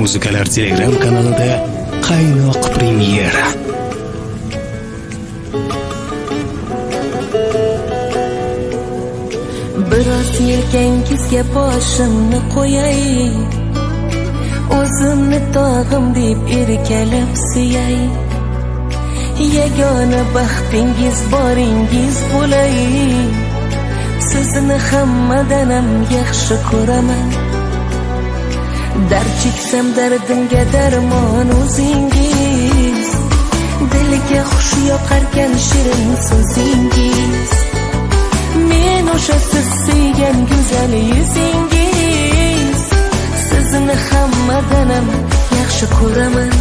Muzikalar Telegram kanalida qaynoq premyera. Biroz yelkangizga boshimni qo'yay, o'zimni tog'im deb erkalab suyay. Yagona baxtingiz boringiz bo'lay, sizni hammadan ham yaxshi ko'raman. Dard cheksam dardimga darmon o'zingiz, dilga xush yoqarkan shirin so'zingiz. Men o'sha siz suygan go'zal yuzingiz, sizni hammadan ham yaxshi ko'raman.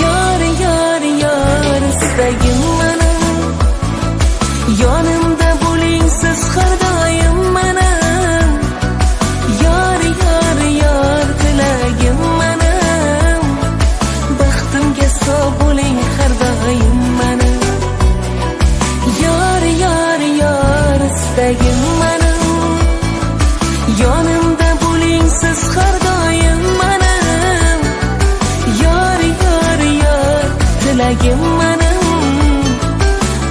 Yor, yor, yor, istagim mana, yonimda bo'ling siz har doim mana. Yor, yor, yor, tilagim mana, baxtimga sog' bo'ling har doim mana. Yor, yor, yor, istagim mana, yonimda bo'ling siz har doim mana. Yor, yor, yor, tilagim mana,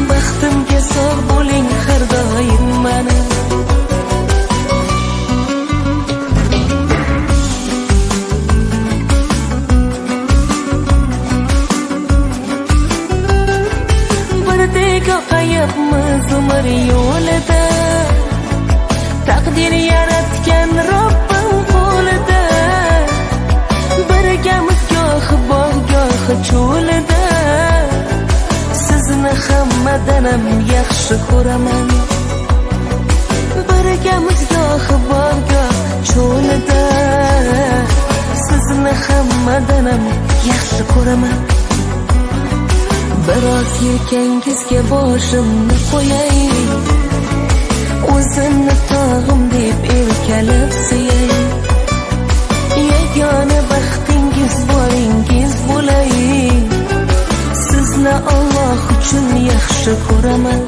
baxtimga sog' bo'ling har doim mana. Birdek oqayapmiz umr yo'lida, taqdir yaratgan Robbim qo'lida. Birgamiz gohi bog' gohi cho'lida, sizni hammadan ham yaxshi ko'raman. Birgamiz gohi bog' gohi cho'lida, sizni hammadan ham yaxshi ko'raman. Biroz yelkangizga boshimni qo'yay, o'zimni tog'im deb erkalab suyay. Yagona baxtingiz boringiz bo'lay, sizni Alloh uchun yaxshi ko'raman.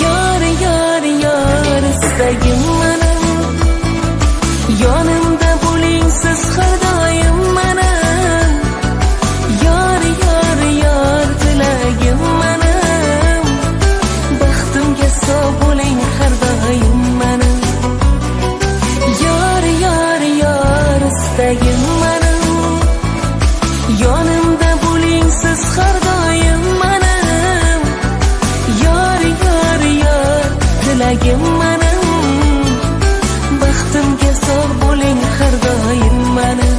Yor, yor, yor, istagim mana, yonimda bo'ling siz har doim mana. Yor, yor, yor, tilagim mana, baxtimga sog' bo'ling har doim mana. Yor, yor, yor, istagim mana, yonimda bo'ling siz har doim mana. Yor, yor, yor, tilagim mana, baxtimga sog' bo'ling har doim mana.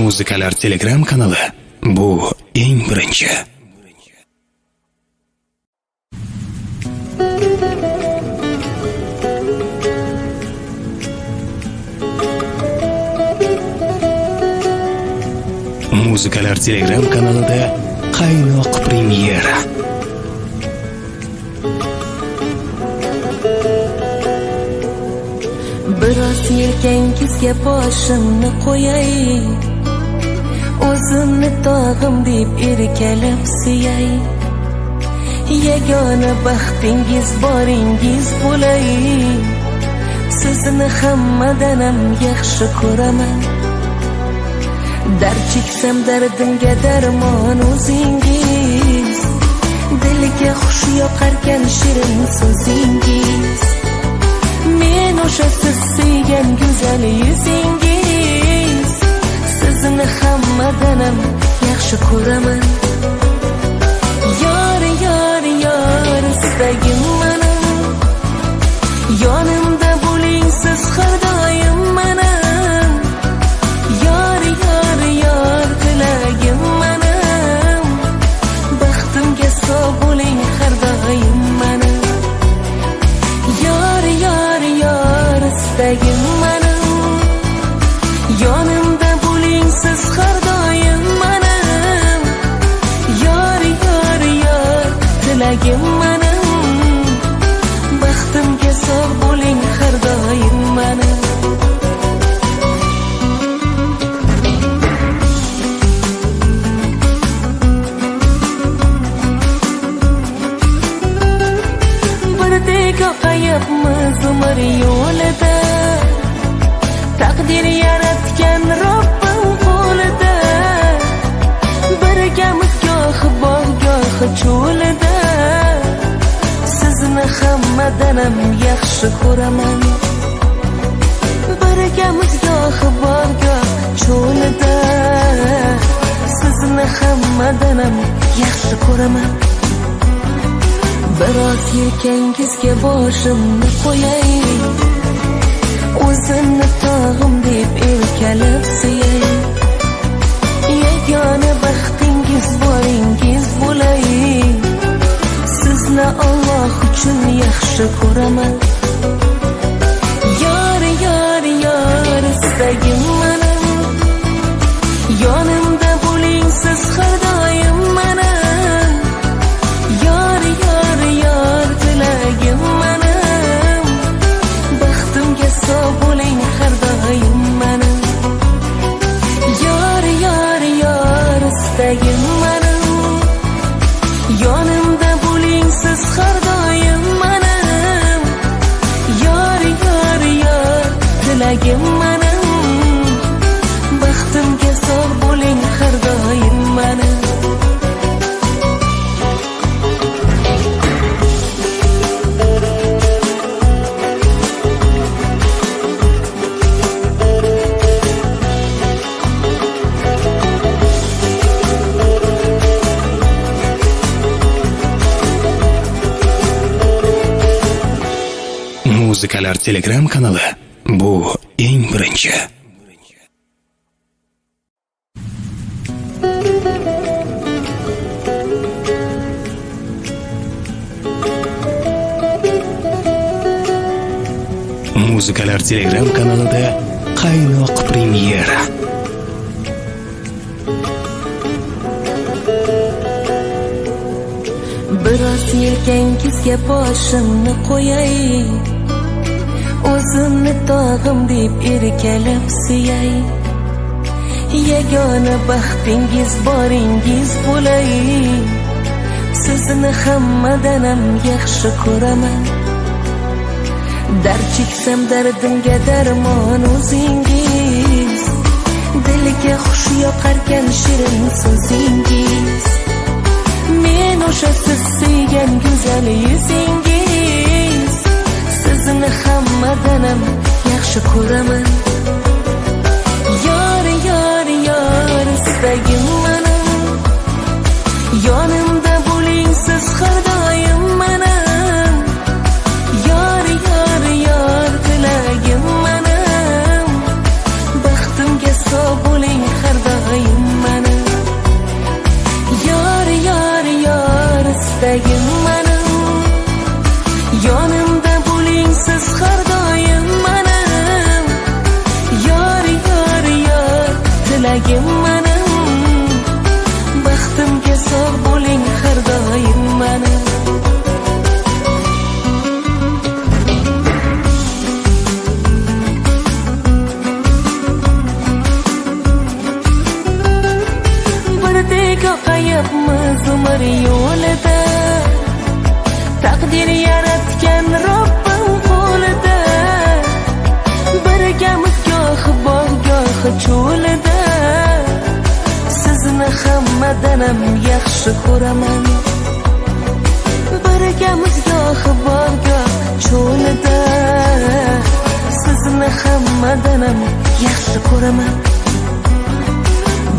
Muzikalar Telegram kanali bu eng birinchi. Muzikalar Telegram kanalida qaynoq premyera. Biroz yelkangizga boshimni qo'yay, o'zimni tog'im deb erkalab suyay. Yagona baxtingiz boringiz bo'lay, sizni hammadan ham yaxshi ko'raman. Dard cheksam dardimga darmon o'zingiz, dilga xush yoqarkan shirin so'zingiz. Men o'sha siz suygan go'zal yuzingiz, sizni hammadan ham yaxshi ko'raman. Yor, yor, yor, istagim mana, yonimda bo'ling siz har doim mana. Yor, yor, yor, tilagim mana, baxtimga sog' bo'ling har doim mana. Yor, yor, yor, istagim mana, yonimda bo'ling siz har doim mana. Yor, yor, yor, tilagim mana, cho'lida sizni hammadanam yaxshi ko'raman. Birgamiz gohi borgoh cho'lida sizni hammadanam yaxshi ko'raman. Biroz yelkangizga boshimni qo'yay, o'zimni tog'im deb erkalab suyay. Yagona baxtingiz boringiz bo'lay, sizni Alloh uchun yaxshi ko'raman. Yor yor yor istagim mening, yonimda bo'ling siz har doim mening. Yor yor yor tilagim mening, baxtimga sog' bo'ling har doim mening. Yor yor yor istagim mening, yonimda bo'ling siz har doim mening. Yor yor yor tilagim mening, baxtimga sog' bo'ling har doim mening. Muzikalar Telegram kanali. Bu eng birinchi. Muzikalar Telegram kanalida qaynoq premyera. Biroz yelkangizga boshimni qo'yay, o'zimni tog'im deb erkalab suyay. Yagona baxtingiz boringiz bo'lay, sizni hammadanam yaxshi ko'raman. Dard cheksam dardimga darmon o'zingiz, dilga xush yoqarkan shirin so'zingiz. Men o'sha siz suygan go'zal yuzingiz, sizni hammadanam yaxshi ko'raman. Yor yor yor istagim mening, yonimda bo'ling siz har doim mening. Yor yor yor tilagim mening, baxtimga sog' bo'ling har doim mening. Yor yor yor istagim mening, yonimda bo'ling siz har doim mening. Yor yor yor tilagim mening, baxtimga sog' bo'ling har doim mening. Birdek oqayapmiz umr yo'lida, taqdir yaratgan Robbim qo'lida. Birgamiz gohi bog' gohi cho'lida, sizni hammadanam yaxshi ko'raman. Birgamiz gohi bog' gohi cho'lida, sizni hammadanam yaxshi ko'raman.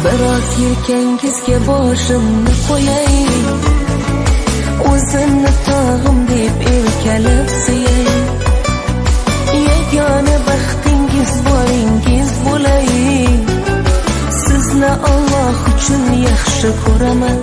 Biroz yelkangizga boshimni qo'yay, o'zimni tog'im deb erkalab suyay. Yagona baxtingiz boringiz bo'lay, sizni Alloh uchun yaxshi ko'raman.